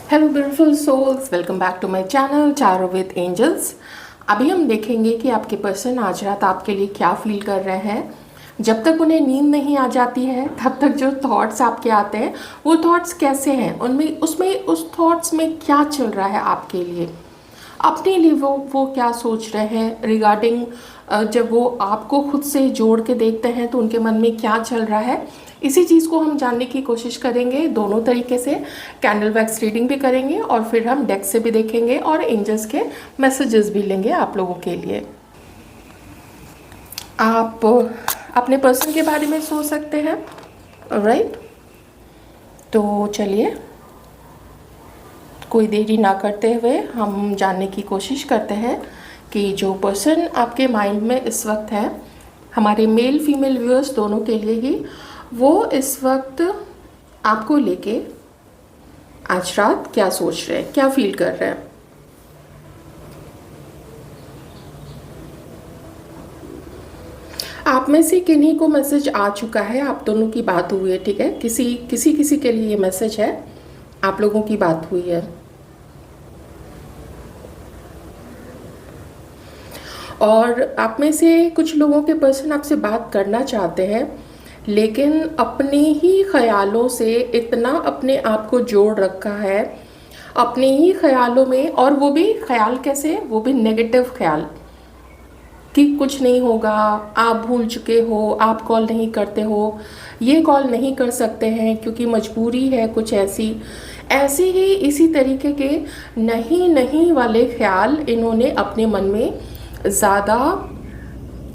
Hello beautiful souls, welcome back to my channel tarot with angels. अभी हम देखेंगे कि आपके पर्सन आज रात आपके लिए क्या फील कर रहे हैं। जब तक उन्हें नींद नहीं आ जाती है तब तक जो थॉट्स आपके आते हैं वो थॉट्स कैसे हैं, उनमें उसमें उस थॉट्स में क्या चल रहा है आपके लिए, अपने लिए वो क्या सोच रहे हैं रिगार्डिंग। जब वो आपको खुद से जोड़ के देखते हैं तो उनके मन में क्या चल रहा है, इसी चीज़ को हम जानने की कोशिश करेंगे दोनों तरीके से। कैंडल वैक्स रीडिंग भी करेंगे और फिर हम डेक से भी देखेंगे और एंजल्स के मैसेजेस भी लेंगे आप लोगों के लिए। आप अपने पर्सन के बारे में सोच सकते हैं, राइट? तो चलिए कोई देरी ना करते हुए हम जानने की कोशिश करते हैं कि जो पर्सन आपके माइंड में इस वक्त है, हमारे मेल फीमेल व्यूअर्स दोनों के लिए ही, वो इस वक्त आपको लेके आज रात क्या सोच रहे हैं, क्या फील कर रहे हैं। आप में से किन्हीं को मैसेज आ चुका है, आप दोनों की बात हुई है, ठीक है? किसी किसी किसी के लिए ये मैसेज है, आप लोगों की बात हुई है। और आप में से कुछ लोगों के पर्सन आपसे बात करना चाहते हैं, लेकिन अपने ही ख्यालों से इतना अपने आप को जोड़ रखा है, अपने ही ख्यालों में। और वो भी ख्याल कैसे, वो भी नेगेटिव ख्याल कि कुछ नहीं होगा, आप भूल चुके हो, आप कॉल नहीं करते हो, ये कॉल नहीं कर सकते हैं क्योंकि मजबूरी है, कुछ ऐसी ऐसे ही इसी तरीके के नहीं नहीं वाले ख्याल इन्होंने अपने मन में ज़्यादा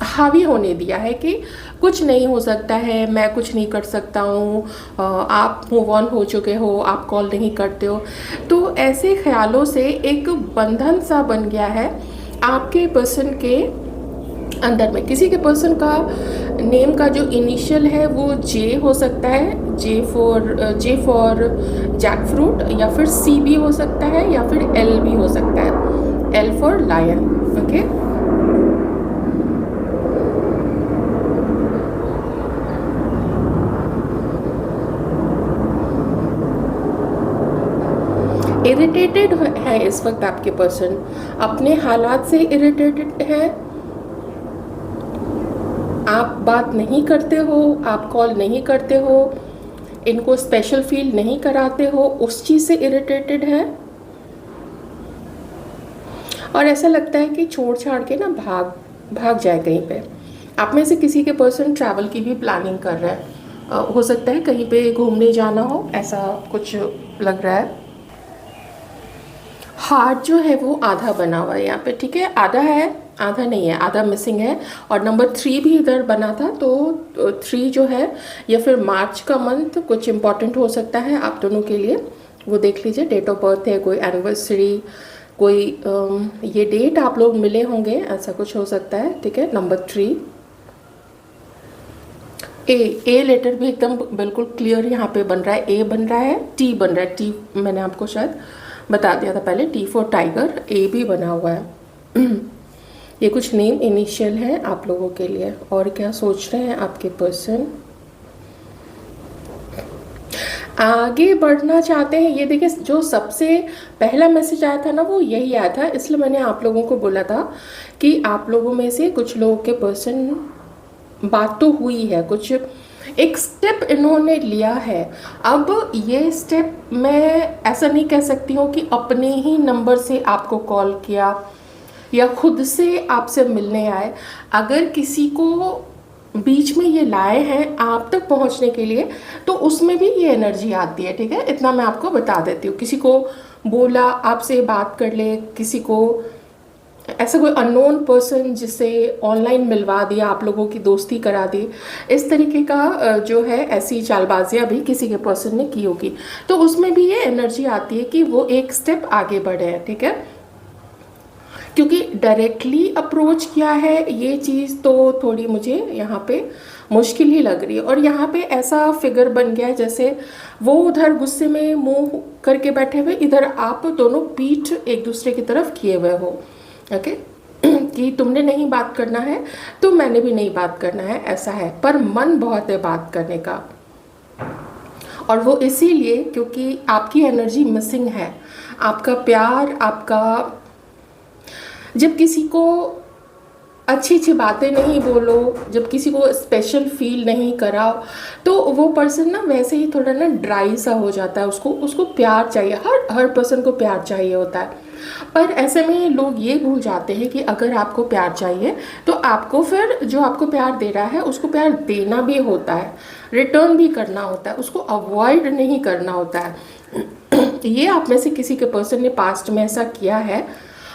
हावी होने दिया है कि कुछ नहीं हो सकता है, मैं कुछ नहीं कर सकता हूँ, आप मूव ऑन हो चुके हो, आप कॉल नहीं करते हो। तो ऐसे ख्यालों से एक बंधन सा बन गया है आपके पर्सन के अंदर में। किसी के पर्सन का नेम का जो इनिशियल है वो जे हो सकता है, जे फॉर जैक फ्रूट, या फिर सी भी हो सकता है, या फिर एल भी हो सकता है, L for lion. Okay, irritated है इस वक्त आपके पर्सन, अपने हालात से इरिटेटेड है। आप बात नहीं करते हो, आप कॉल नहीं करते हो, इनको स्पेशल फील नहीं कराते हो, उस चीज़ से इरिटेटेड है। और ऐसा लगता है कि छोड़ छाड़ के ना भाग भाग जाए कहीं पे। आप में से किसी के पर्सन ट्रैवल की भी प्लानिंग कर रहा है, हो सकता है कहीं पे घूमने जाना हो, ऐसा कुछ लग रहा है। हार्ट जो है वो आधा बना हुआ है यहाँ पे, ठीक है? आधा है, आधा नहीं है, आधा मिसिंग है। और नंबर 3 भी इधर बना था, तो 3 जो है, या फिर मार्च का मंथ कुछ इम्पॉर्टेंट हो सकता है आप दोनों के लिए। वो देख लीजिए, डेट ऑफ बर्थ है, कोई एनिवर्सरी, कोई ये डेट आप लोग मिले होंगे, ऐसा कुछ हो सकता है, ठीक है? नंबर 3, ए लेटर भी एकदम बिल्कुल क्लियर यहाँ पे बन रहा है, ए बन रहा है, टी बन रहा है। टी मैंने आपको शायद बता दिया था पहले, टी फॉर टाइगर, ए भी बना हुआ है। ये कुछ नेम इनिशियल है आप लोगों के लिए। और क्या सोच रहे हैं आपके पर्सन, आगे बढ़ना चाहते हैं। ये देखिए, जो सबसे पहला मैसेज आया था ना वो यही आया था, इसलिए मैंने आप लोगों को बोला था कि आप लोगों में से कुछ लोगों के पर्सन बात तो हुई है, कुछ एक स्टेप इन्होंने लिया है। अब ये स्टेप मैं ऐसा नहीं कह सकती हूँ कि अपने ही नंबर से आपको कॉल किया या खुद से आपसे मिलने आए। अगर किसी को बीच में ये लाए हैं आप तक पहुँचने के लिए, तो उसमें भी ये एनर्जी आती है, ठीक है? इतना मैं आपको बता देती हूँ। किसी को बोला आपसे बात कर ले, किसी को ऐसा कोई अननोन पर्सन जिससे ऑनलाइन मिलवा दिया, आप लोगों की दोस्ती करा दी, इस तरीके का जो है ऐसी चालबाजियाँ भी किसी के पर्सन ने की होगी। तो उसमें भी ये एनर्जी आती है कि वो एक स्टेप आगे बढ़े हैं, ठीक है? क्योंकि डायरेक्टली अप्रोच किया है, ये चीज़ तो थोड़ी मुझे यहाँ पे मुश्किल ही लग रही है। और यहाँ पे ऐसा फिगर बन गया है जैसे वो उधर गुस्से में मुंह करके बैठे हुए, इधर आप दोनों पीठ एक दूसरे की तरफ किए हुए हो, ओके? कि तुमने नहीं बात करना है तो मैंने भी नहीं बात करना है, ऐसा है। पर मन बहुत है बात करने का। और वो इसीलिए क्योंकि आपकी एनर्जी मिसिंग है। आपका प्यार, आपका जब किसी को अच्छी अच्छी बातें नहीं बोलो, जब किसी को स्पेशल फील नहीं कराओ, तो वो पर्सन ना वैसे ही थोड़ा ना ड्राई सा हो जाता है। उसको उसको प्यार चाहिए, हर हर पर्सन को प्यार चाहिए होता है। पर ऐसे में लोग ये भूल जाते हैं कि अगर आपको प्यार चाहिए तो आपको फिर जो आपको प्यार दे रहा है उसको प्यार देना भी होता है, रिटर्न भी करना होता है, उसको अवॉइड नहीं करना होता है। ये आप में से किसी के पर्सन ने पास्ट में ऐसा किया है।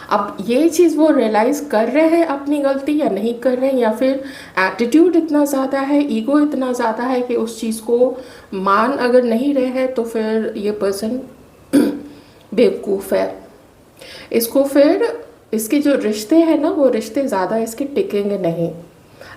अब ये चीज़ वो रियलाइज़ कर रहे हैं अपनी गलती या नहीं कर रहे हैं, या फिर एटीट्यूड इतना ज़्यादा है, ईगो इतना ज़्यादा है कि उस चीज़ को मान अगर नहीं रहे हैं तो फिर ये पर्सन बेवकूफ़ है। इसको फिर इसके जो रिश्ते हैं ना, वो रिश्ते ज़्यादा इसके टिकेंगे नहीं।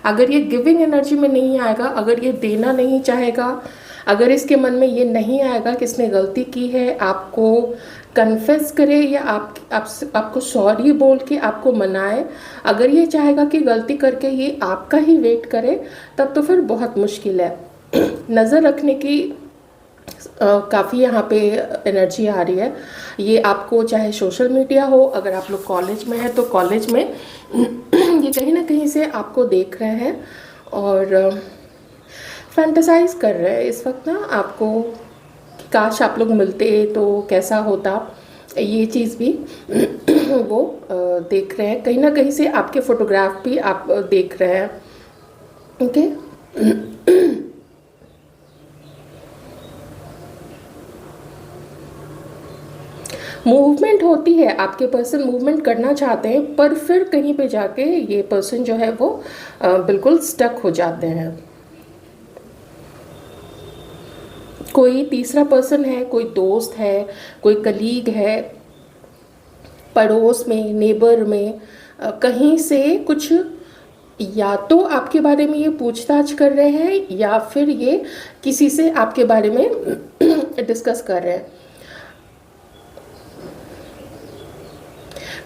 अगर ये गिविंग एनर्जी में नहीं आएगा, अगर ये देना नहीं चाहेगा, अगर इसके मन में ये नहीं आएगा कि इसने गलती की है, आपको कन्फेस करे या आपको सॉरी बोल के आपको मनाए, अगर ये चाहेगा कि गलती करके ये आपका ही वेट करे, तब तो फिर बहुत मुश्किल है। नज़र रखने की काफ़ी यहाँ पे एनर्जी आ रही है। ये आपको चाहे सोशल मीडिया हो, अगर आप लोग कॉलेज में हैं तो कॉलेज में ये कहीं ना कहीं से आपको देख रहे हैं और फैंटेसाइज कर रहे हैं इस वक्त ना आपको, काश आप लोग मिलते तो कैसा होता, ये चीज़ भी वो देख रहे हैं। कहीं ना कहीं से आपके फोटोग्राफ भी आप देख रहे हैं। ओके, मूवमेंट होती है, आपके पर्सन मूवमेंट करना चाहते हैं, पर फिर कहीं पे जाके ये पर्सन जो है वो बिल्कुल स्टक हो जाते हैं। कोई तीसरा पर्सन है, कोई दोस्त है, कोई कलीग है, पड़ोस में, नेबर में, कहीं से कुछ या तो आपके बारे में ये पूछताछ कर रहे हैं या फिर ये किसी से आपके बारे में डिस्कस कर रहे हैं।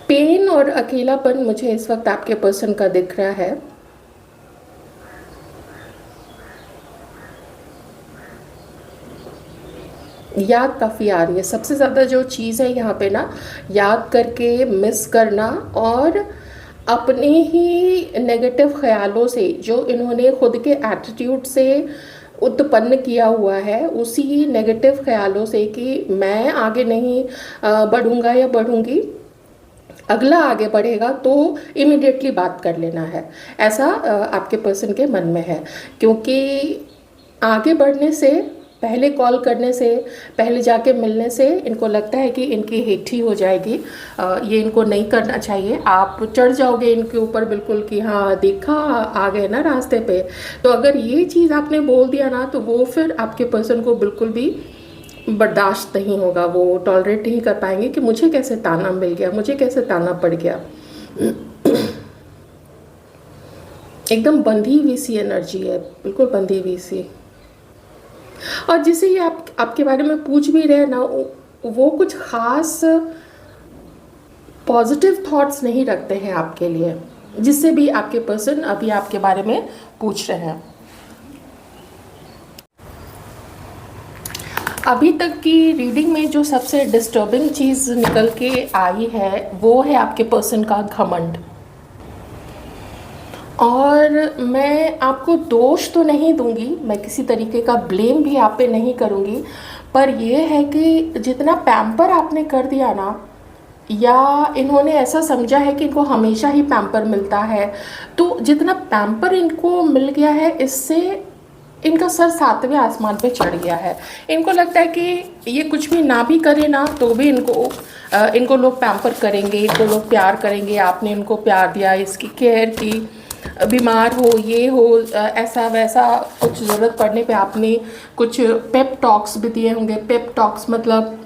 पेन और अकेलापन मुझे इस वक्त आपके पर्सन का दिख रहा है। याद काफ़ी आ रही है। सबसे ज़्यादा जो चीज़ है यहाँ पे ना, याद करके मिस करना और अपने ही नेगेटिव ख्यालों से, जो इन्होंने खुद के एटीट्यूड से उत्पन्न किया हुआ है, उसी नेगेटिव ख्यालों से कि मैं आगे नहीं बढ़ूँगा या बढ़ूँगी, अगला आगे बढ़ेगा तो इमिडिएटली बात कर लेना है, ऐसा आपके पर्सन के मन में है। क्योंकि आगे बढ़ने से पहले, कॉल करने से पहले, जाके मिलने से इनको लगता है कि इनकी हिट ही हो जाएगी, ये इनको नहीं करना चाहिए। आप चढ़ जाओगे इनके ऊपर बिल्कुल कि हाँ देखा आ गए ना रास्ते पे। तो अगर ये चीज़ आपने बोल दिया ना, तो वो फिर आपके पर्सन को बिल्कुल भी बर्दाश्त नहीं होगा, वो टॉलरेट नहीं कर पाएंगे कि मुझे कैसे ताना मिल गया, मुझे कैसे ताना पड़ गया। एकदम बंधी हुई सी एनर्जी है, बिल्कुल बंधी हुई सी। और जिसे ये आपके बारे में पूछ भी रहे ना, वो कुछ खास पॉजिटिव थॉट्स नहीं रखते हैं आपके लिए, जिससे भी आपके पर्सन अभी आपके बारे में पूछ रहे हैं। अभी तक की रीडिंग में जो सबसे डिस्टर्बिंग चीज़ निकल के आई है वो है आपके पर्सन का घमंड। और मैं आपको दोष तो नहीं दूंगी, मैं किसी तरीके का ब्लेम भी आप पे नहीं करूंगी, पर यह है कि जितना पैम्पर आपने कर दिया ना, या इन्होंने ऐसा समझा है कि इनको हमेशा ही पैम्पर मिलता है, तो जितना पैम्पर इनको मिल गया है, इससे इनका सर 7वें आसमान पे चढ़ गया है। इनको लगता है कि ये कुछ भी ना भी करे ना, तो भी इनको लोग पैम्पर करेंगे, इनको लोग प्यार करेंगे। आपने इनको प्यार दिया, इसकी केयर की, बीमार हो, ये हो, ऐसा वैसा, कुछ ज़रूरत पड़ने पे आपने कुछ पेप टॉक्स भी दिए होंगे। पेप टॉक्स मतलब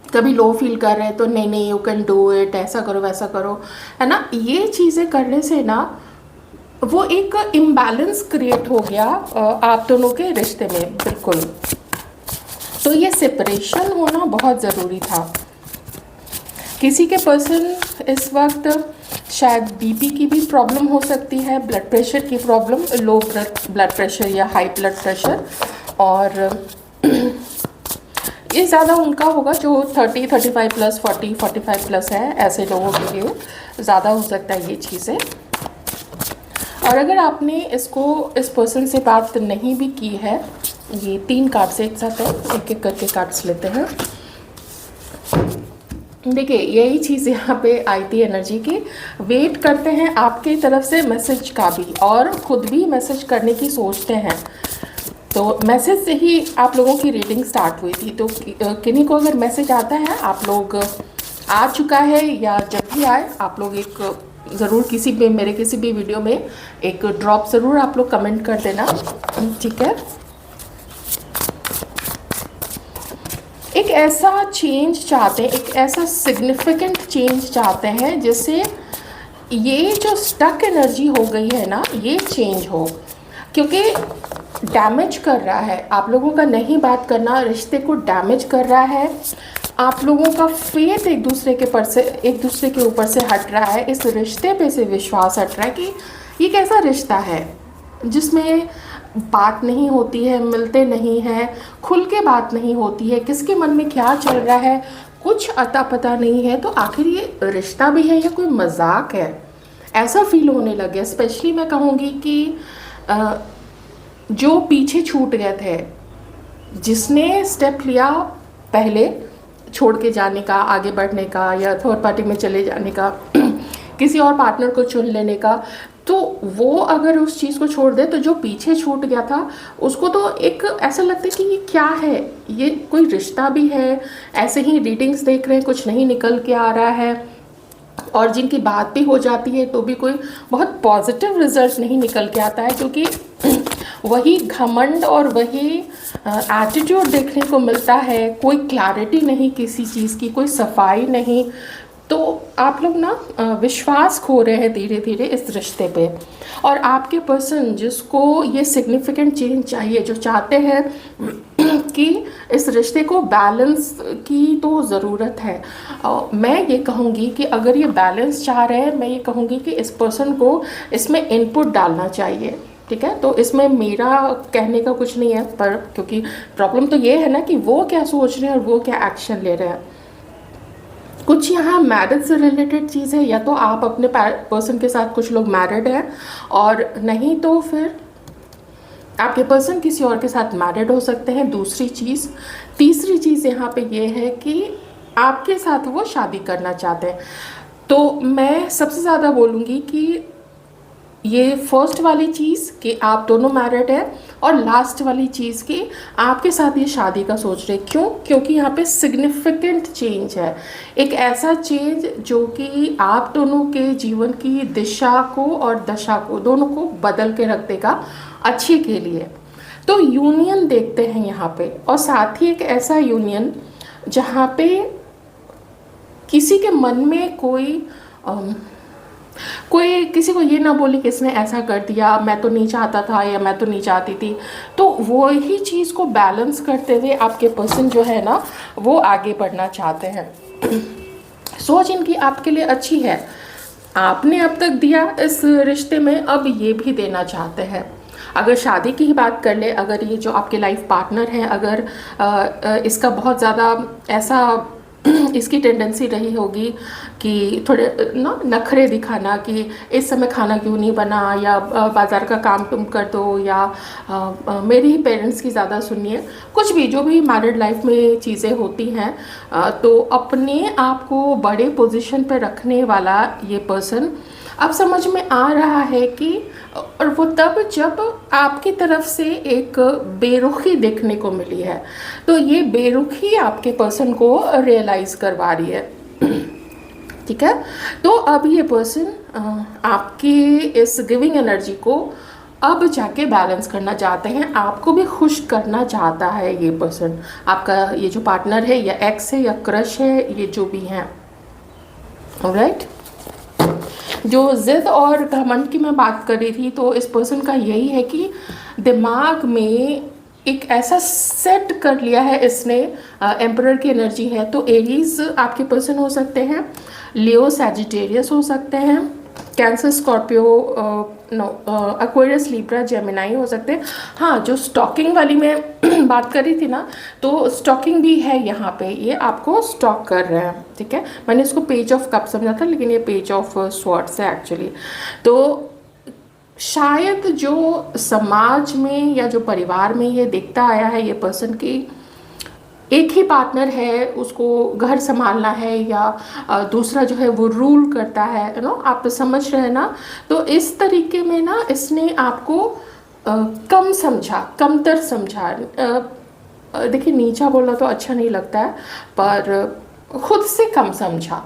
कभी लो फील कर रहे हैं तो नहीं नहीं, यू कैन डू इट, ऐसा करो वैसा करो, है ना। ये चीज़ें करने से ना वो एक इम्बैलेंस क्रिएट हो गया आप दोनों के रिश्ते में, बिल्कुल। तो ये सेपरेशन होना बहुत ज़रूरी था। किसी के पर्सन इस वक्त शायद बीपी की भी प्रॉब्लम हो सकती है, ब्लड प्रेशर की प्रॉब्लम, लो ब्लड प्रेशर या हाई ब्लड प्रेशर, और ये ज़्यादा उनका होगा जो 30-35 प्लस, 40-45 प्लस है, ऐसे लोगों के लिए ज़्यादा हो सकता है ये चीज़ें। और अगर आपने इस पर्सन से बात नहीं भी की है, ये 3 कार्ड्स एक साथ है, एक एक करके कार्ड्स लेते हैं। देखिए यही चीज़ यहाँ पे आई थी एनर्जी की, वेट करते हैं आपकी तरफ से मैसेज का भी, और ख़ुद भी मैसेज करने की सोचते हैं। तो मैसेज से ही आप लोगों की रीडिंग स्टार्ट हुई थी। तो किन्हीं को अगर मैसेज आता है, आप लोग आ चुका है या जब भी आए, आप लोग एक ज़रूर मेरे किसी भी वीडियो में एक ड्रॉप ज़रूर आप लोग कमेंट कर देना, ठीक है। एक ऐसा चेंज चाहते हैं, एक ऐसा सिग्निफिकेंट चेंज चाहते हैं जिससे ये जो स्टक एनर्जी हो गई है ना, ये चेंज हो, क्योंकि डैमेज कर रहा है। आप लोगों का नहीं बात करना रिश्ते को डैमेज कर रहा है। आप लोगों का फेथ एक दूसरे के ऊपर से हट रहा है, इस रिश्ते पे से विश्वास हट रहा है कि ये कैसा रिश्ता है जिसमें बात नहीं होती है, मिलते नहीं हैं, खुल के बात नहीं होती है, किसके मन में क्या चल रहा है कुछ अता पता नहीं है। तो आखिर ये रिश्ता भी है या कोई मजाक है, ऐसा फील होने लगे। स्पेशली मैं कहूँगी कि जो पीछे छूट गए थे, जिसने स्टेप लिया पहले छोड़ के जाने का, आगे बढ़ने का, या थर्ड पार्टी में चले जाने का, किसी और पार्टनर को चुन लेने का, तो वो अगर उस चीज़ को छोड़ दे तो जो पीछे छूट गया था उसको तो एक ऐसा लगता है कि ये क्या है, ये कोई रिश्ता भी है। ऐसे ही रीडिंग्स देख रहे हैं, कुछ नहीं निकल के आ रहा है, और जिनकी बात भी हो जाती है तो भी कोई बहुत पॉजिटिव रिजल्ट नहीं निकल के आता है, क्योंकि वही घमंड और वही एटीट्यूड देखने को मिलता है। कोई क्लैरिटी नहीं किसी चीज़ की, कोई सफाई नहीं। तो आप लोग ना विश्वास खो रहे हैं धीरे धीरे इस रिश्ते पे। और आपके पर्सन जिसको ये सिग्निफिकेंट चेंज चाहिए, जो चाहते हैं कि इस रिश्ते को बैलेंस की तो ज़रूरत है, मैं ये कहूँगी कि अगर ये बैलेंस चाह रहे हैं, मैं ये कहूँगी कि इस पर्सन को इसमें इनपुट डालना चाहिए, ठीक है। तो इसमें मेरा कहने का कुछ नहीं है, पर क्योंकि प्रॉब्लम तो ये है ना कि वो क्या सोच रहे हैं और वो क्या एक्शन ले रहे हैं। कुछ यहाँ मैरिज से रिलेटेड चीज़ है, या तो आप अपने पर्सन के साथ, कुछ लोग मैरिड हैं, और नहीं तो फिर आपके पर्सन किसी और के साथ मैरिड हो सकते हैं। दूसरी चीज़, तीसरी चीज़ यहाँ पे ये है कि आपके साथ वो शादी करना चाहते हैं। तो मैं सबसे ज़्यादा बोलूँगी कि ये फर्स्ट वाली चीज़ कि आप दोनों मैरिड हैं, और लास्ट वाली चीज़ कि आपके साथ ये शादी का सोच रहे। क्यों? क्योंकि यहाँ पे सिग्निफिकेंट चेंज है, एक ऐसा चेंज जो कि आप दोनों के जीवन की दिशा को और दशा को दोनों को बदल के रख देगा अच्छे के लिए। तो यूनियन देखते हैं यहाँ पे, और साथ ही एक ऐसा यूनियन जहाँ पे किसी के मन में कोई किसी को ये ना बोले कि इसने ऐसा कर दिया, मैं तो नहीं चाहता था या मैं तो नहीं चाहती थी। तो वो ही चीज़ को बैलेंस करते हुए आपके पर्सन जो है ना, वो आगे बढ़ना चाहते हैं। सोच इनकी आपके लिए अच्छी है, आपने अब तक दिया इस रिश्ते में, अब ये भी देना चाहते हैं। अगर शादी की ही बात कर ले, अगर ये जो आपके लाइफ पार्टनर हैं, अगर इसका बहुत ज़्यादा ऐसा इसकी टेंडेंसी रही होगी कि थोड़े ना नखरे दिखाना कि इस समय खाना क्यों नहीं बना, या बाज़ार का काम तुम कर दो, या मेरी ही पेरेंट्स की ज़्यादा सुनिए, कुछ भी जो भी मैरिड लाइफ में चीज़ें होती हैं, तो अपने आप को बड़े पोजीशन पर रखने वाला ये पर्सन अब समझ में आ रहा है कि, और वो तब जब आपकी तरफ से एक बेरुखी देखने को मिली है। तो ये बेरुखी आपके पर्सन को रियलाइज़ करवा रही है, ठीक है। तो अब ये पर्सन आपकी इस गिविंग एनर्जी को अब जाके बैलेंस करना चाहते हैं, आपको भी खुश करना चाहता है ये पर्सन। आपका ये जो पार्टनर है, या एक्स है या क्रश है, ये जो भी हैं, ऑलराइट। जो ज़िद और घमंड की मैं बात कर रही थी, तो इस पर्सन का यही है कि दिमाग में एक ऐसा सेट कर लिया है इसने, एम्परर की एनर्जी है, तो एरीज आपके पर्सन हो सकते हैं, लियो सैजिटेरियस हो सकते हैं, Cancer Scorpio no, Aquarius, Libra, Gemini हो सकते हैं। हाँ, जो स्टॉकिंग वाली मैं बात कर रही थी ना, तो स्टॉकिंग भी है यहाँ पे, ये आपको स्टॉक कर रहे हैं, ठीक है। मैंने इसको पेज ऑफ कप समझा था, लेकिन ये पेज ऑफ स्वॉर्ड्स है एक्चुअली। तो शायद जो समाज में या जो परिवार में ये देखता आया है ये पर्सन की एक ही पार्टनर है, उसको घर संभालना है, या दूसरा जो है वो रूल करता है, यू नो, आप समझ रहे हैं ना। तो इस तरीके में ना इसने आपको कम समझा, कमतर समझा। देखिए, नीचा बोलना तो अच्छा नहीं लगता है, पर खुद से कम समझा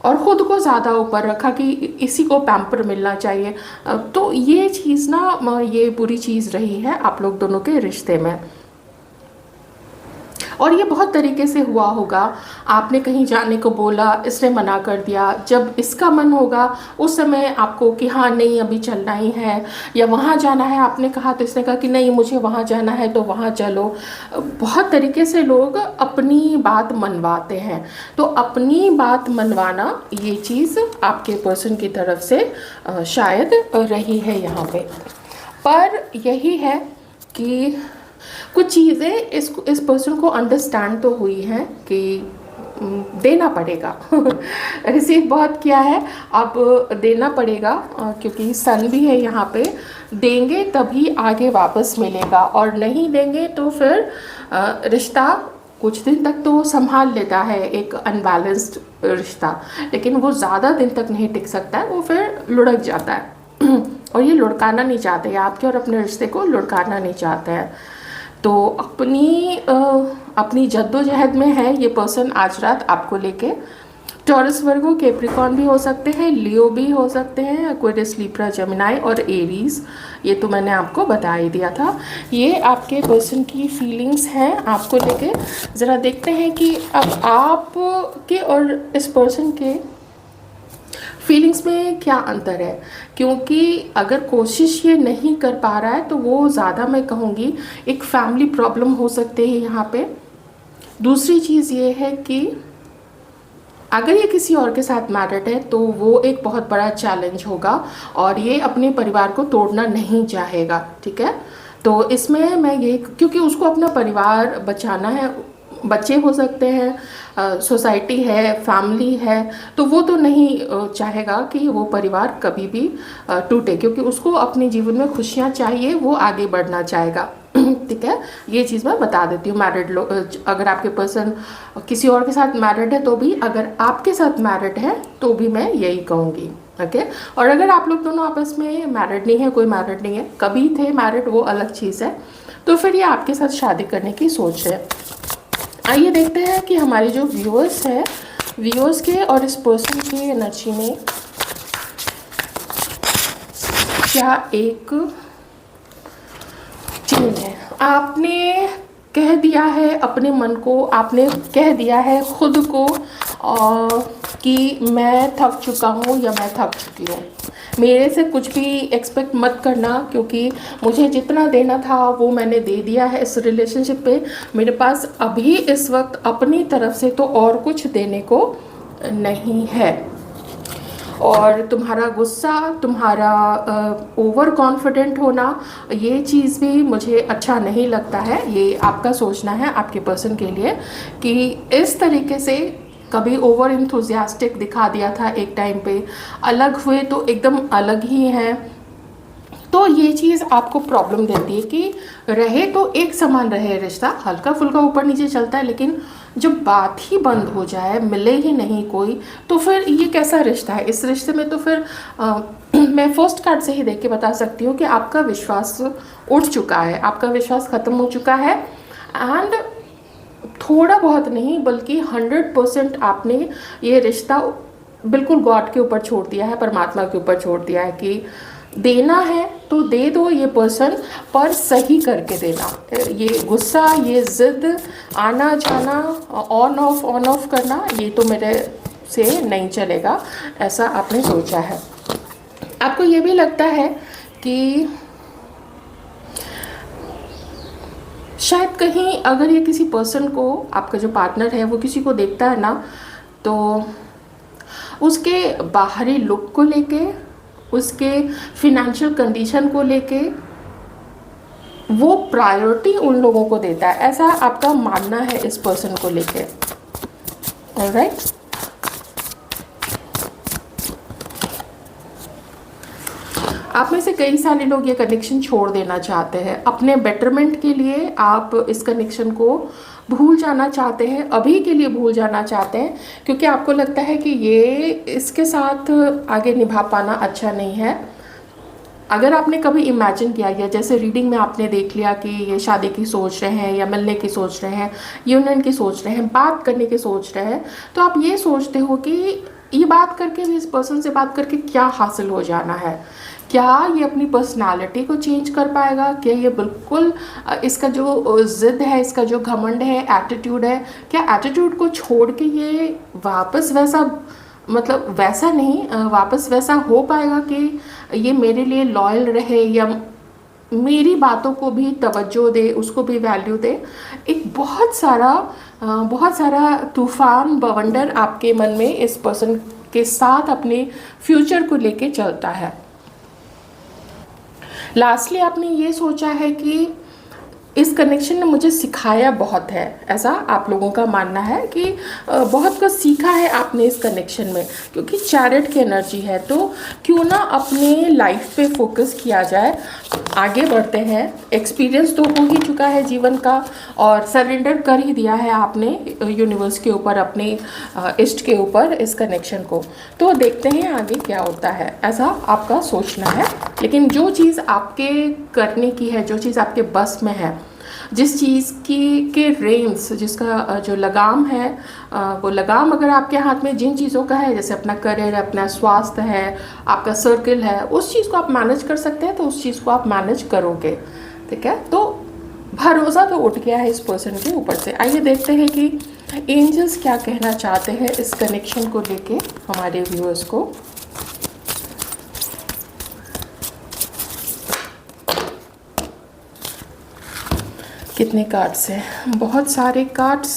और ख़ुद को ज़्यादा ऊपर रखा कि इसी को पैम्पर मिलना चाहिए। तो ये चीज़ ना, ये बुरी चीज़ रही है आप लोग दोनों के रिश्ते में। और ये बहुत तरीके से हुआ होगा। आपने कहीं जाने को बोला, इसने मना कर दिया। जब इसका मन होगा उस समय आपको कि हाँ नहीं अभी चलना ही है, या वहाँ जाना है आपने कहा तो इसने कहा कि नहीं मुझे वहाँ जाना है तो वहाँ चलो। बहुत तरीके से लोग अपनी बात मनवाते हैं। तो अपनी बात मनवाना ये चीज़ आपके पर्सन की तरफ से शायद रही है यहाँ पे। पर यही है कि कुछ चीज़ें इस पर्सन को अंडरस्टैंड तो हुई हैं कि देना पड़ेगा। रिसीव बहुत किया है, अब देना पड़ेगा, क्योंकि सन भी है यहाँ पे। देंगे तभी आगे वापस मिलेगा, और नहीं देंगे तो फिर रिश्ता कुछ दिन तक तो संभाल लेता है, एक अनबैलेंस्ड रिश्ता, लेकिन वो ज़्यादा दिन तक नहीं टिक सकता है, वो फिर लुढ़क जाता है। और ये लुढ़काना नहीं चाहते हैं, आपके और अपने रिश्ते को लुढ़काना नहीं चाहते हैं। तो अपनी जद्दोजहद में है ये पर्सन आज रात आपको लेके। टॉरस, वर्गो, कैप्रिकॉर्न भी हो सकते हैं, लियो भी हो सकते हैं, एक्वेरियस, लिब्रा, जेमिनाई और एरीज। ये तो मैंने आपको बता ही दिया था। ये आपके पर्सन की फीलिंग्स हैं आपको लेके। ज़रा देखते हैं कि अब आप के और इस पर्सन के फीलिंग्स में क्या अंतर है, क्योंकि अगर कोशिश ये नहीं कर पा रहा है तो वो ज़्यादा, मैं कहूँगी, एक फैमिली प्रॉब्लम हो सकते हैं यहाँ पे। दूसरी चीज़ ये है कि अगर ये किसी और के साथ मैरिड है तो वो एक बहुत बड़ा चैलेंज होगा, और ये अपने परिवार को तोड़ना नहीं चाहेगा, ठीक है। तो इसमें मैं ये, क्योंकि उसको अपना परिवार बचाना है, बच्चे हो सकते हैं, सोसाइटी है, फैमिली है, तो वो तो नहीं चाहेगा कि वो परिवार कभी भी टूटे, क्योंकि उसको अपने जीवन में खुशियाँ चाहिए, वो आगे बढ़ना चाहेगा। ठीक है, ये चीज़ मैं बता देती हूँ। मैरिड लोग, अगर आपके पर्सन किसी और के साथ मैरिड है तो भी, अगर आपके साथ मैरिड है तो भी मैं यही कहूँगी, ओके। और अगर आप लोग दोनों आपस में मैरिड नहीं है, कोई मैरिड नहीं है, कभी थे मैरिड, वो अलग चीज़ है, तो फिर ये आपके साथ शादी करने की सोच है। आइए देखते हैं कि हमारे जो व्यूअर्स हैं, व्यूअर्स के और इस पर्सन की एनर्जी में क्या एक चेंज है। आपने कह दिया है अपने मन को, आपने कह दिया है खुद को कि मैं थक चुका हूँ या मैं थक चुकी हूँ, मेरे से कुछ भी एक्सपेक्ट मत करना, क्योंकि मुझे जितना देना था वो मैंने दे दिया है इस रिलेशनशिप पे। मेरे पास अभी इस वक्त अपनी तरफ से तो और कुछ देने को नहीं है। और तुम्हारा गुस्सा, तुम्हारा ओवर कॉन्फिडेंट होना, ये चीज़ भी मुझे अच्छा नहीं लगता है। ये आपका सोचना है आपके पर्सन के लिए कि इस तरीके से कभी ओवर इंथुजियास्टिक दिखा दिया था एक टाइम पे, अलग हुए तो एकदम अलग ही हैं। तो ये चीज़ आपको प्रॉब्लम देती है कि रहे तो एक समान रहे रिश्ता, हल्का फुल्का ऊपर नीचे चलता है, लेकिन जब बात ही बंद हो जाए, मिले ही नहीं कोई, तो फिर ये कैसा रिश्ता है। इस रिश्ते में तो फिर मैं फर्स्ट कार्ड से ही देख के बता सकती हूँ कि आपका विश्वास उठ चुका है, आपका विश्वास ख़त्म हो चुका है। एंड थोड़ा बहुत नहीं बल्कि 100% आपने ये रिश्ता बिल्कुल गॉड के ऊपर छोड़ दिया है, परमात्मा के ऊपर छोड़ दिया है कि देना है तो दे दो ये पर्सन, पर सही करके देना। ये गुस्सा, ये ज़िद, आना जाना, ऑन ऑफ करना, ये तो मेरे से नहीं चलेगा, ऐसा आपने सोचा है। आपको ये भी लगता है कि शायद कहीं अगर ये किसी पर्सन को, आपका जो पार्टनर है वो किसी को देखता है ना, तो उसके बाहरी लुक को लेके उसके फिनेंशियल कंडीशन को लेके वो प्रायोरिटी उन लोगों को देता है, ऐसा आपका मानना है इस पर्सन को लेके। ऑलराइट, आप में से कई सारे लोग ये कनेक्शन छोड़ देना चाहते हैं अपने बेटरमेंट के लिए। आप इस कनेक्शन को भूल जाना चाहते हैं, अभी के लिए भूल जाना चाहते हैं, क्योंकि आपको लगता है कि ये इसके साथ आगे निभा पाना अच्छा नहीं है। अगर आपने कभी इमेजिन किया, या जैसे रीडिंग में आपने देख लिया कि ये शादी की सोच रहे हैं, या मिलने की सोच रहे हैं, यूनियन की सोच रहे हैं, बात करने की सोच रहे हैं, तो आप ये सोचते हो कि ये बात करके भी, इस पर्सन से बात करके क्या हासिल हो जाना है, क्या ये अपनी पर्सनालिटी को चेंज कर पाएगा, क्या ये बिल्कुल इसका जो ज़िद है, इसका जो घमंड है, एटीट्यूड है, क्या एटीट्यूड को छोड़ के ये वापस वैसा, मतलब वैसा नहीं, वापस वैसा हो पाएगा कि ये मेरे लिए लॉयल रहे, या मेरी बातों को भी तवज्जो दे, उसको भी वैल्यू दे। एक बहुत सारा तूफान बवंडर आपके मन में इस पर्सन के साथ अपने फ्यूचर को लेके चलता है। लास्टली आपने ये सोचा है कि इस कनेक्शन ने मुझे सिखाया बहुत है, ऐसा आप लोगों का मानना है कि बहुत कुछ सीखा है आपने इस कनेक्शन में, क्योंकि चैरिट की एनर्जी है। तो क्यों ना अपने लाइफ पे फोकस किया जाए, आगे बढ़ते हैं। एक्सपीरियंस तो हो ही चुका है जीवन का, और सरेंडर कर ही दिया है आपने यूनिवर्स के ऊपर, अपने इष्ट के ऊपर इस कनेक्शन को। तो देखते हैं आगे क्या होता है, ऐसा आपका सोचना है। लेकिन जो चीज़ आपके करने की है, जो चीज़ आपके बस में है, जिस चीज़ की के रेंज, जिसका जो लगाम है, वो लगाम अगर आपके हाथ में जिन चीज़ों का है, जैसे अपना करियर, अपना स्वास्थ्य है, आपका सर्कल है, उस चीज़ को आप मैनेज कर सकते हैं, तो उस चीज़ को आप मैनेज करोगे। ठीक है, तो भरोसा तो उठ गया है इस पर्सन के ऊपर से। आइए देखते हैं कि एंजल्स क्या कहना चाहते हैं इस कनेक्शन को लेके हमारे व्यूअर्स को। कितने कार्ड्स हैं? बहुत सारे कार्ड्स।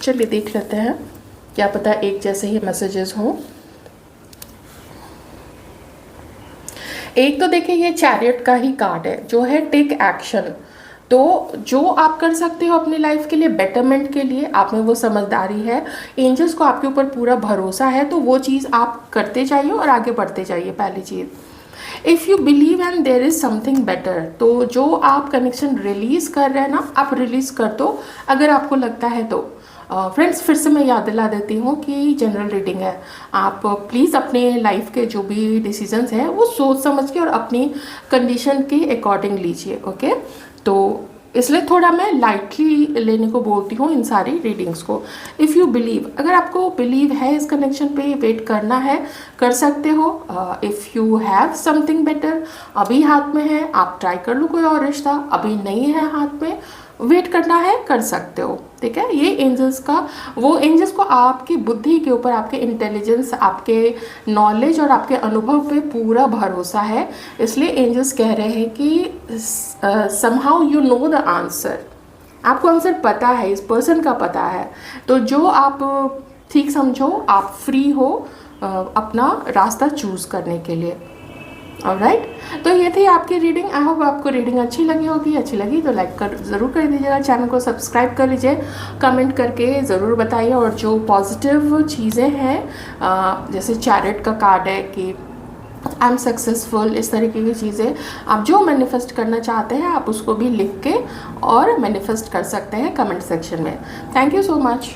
चलिए देख लेते हैं, क्या पता एक जैसे ही मैसेजेस हों। एक तो देखिए, ये चैरियट का ही कार्ड है, जो है टेक एक्शन। तो जो आप कर सकते हो अपनी लाइफ के लिए, बेटरमेंट के लिए, आप में वो समझदारी है, एंजल्स को आपके ऊपर पूरा भरोसा है, तो वो चीज़ आप करते जाइए और आगे बढ़ते जाइए। पहली चीज़, if you believe and there is something better, तो जो आप कनेक्शन रिलीज़ कर रहे हैं ना, आप रिलीज़ कर दो अगर आपको लगता है तो। फ्रेंड्स, फिर से मैं याद दिला देती हूँ कि जनरल रीडिंग है। आप प्लीज़ अपने लाइफ के जो भी डिसीजंस हैं वो सोच समझ के और अपनी कंडीशन के अकॉर्डिंग लीजिए। ओके, तो इसलिए थोड़ा मैं लाइटली लेने को बोलती हूँ इन सारी रीडिंग्स को। इफ़ यू बिलीव, अगर आपको बिलीव है इस कनेक्शन पे, वेट करना है, कर सकते हो। If you have something better, अभी हाथ में है, आप ट्राई कर लो कोई और रिश्ता। अभी नहीं है हाथ में, वेट करना है, कर सकते हो। ठीक है, ये एंजल्स का, वो एंजल्स को आपकी बुद्धि के ऊपर, आपके इंटेलिजेंस, आपके नॉलेज और आपके अनुभव पे पूरा भरोसा है। इसलिए एंजल्स कह रहे हैं कि somehow you know the answer, आपको आंसर पता है, इस पर्सन का पता है। तो जो आप ठीक समझो, आप फ्री हो अपना रास्ता चूज़ करने के लिए। ऑलराइट, तो ये थी आपकी रीडिंग। आई होप आपको रीडिंग अच्छी लगी होगी। अच्छी लगी तो लाइक ज़रूर कर दीजिएगा, चैनल को सब्सक्राइब कर लीजिए, कमेंट करके ज़रूर बताइए। और जो पॉजिटिव चीज़ें हैं, जैसे चैरिट का कार्ड है कि आई एम सक्सेसफुल, इस तरीके की चीज़ें, आप जो मैनिफेस्ट करना चाहते हैं आप उसको भी लिख के और मैनिफेस्ट कर सकते हैं कमेंट सेक्शन में। Thank you so much.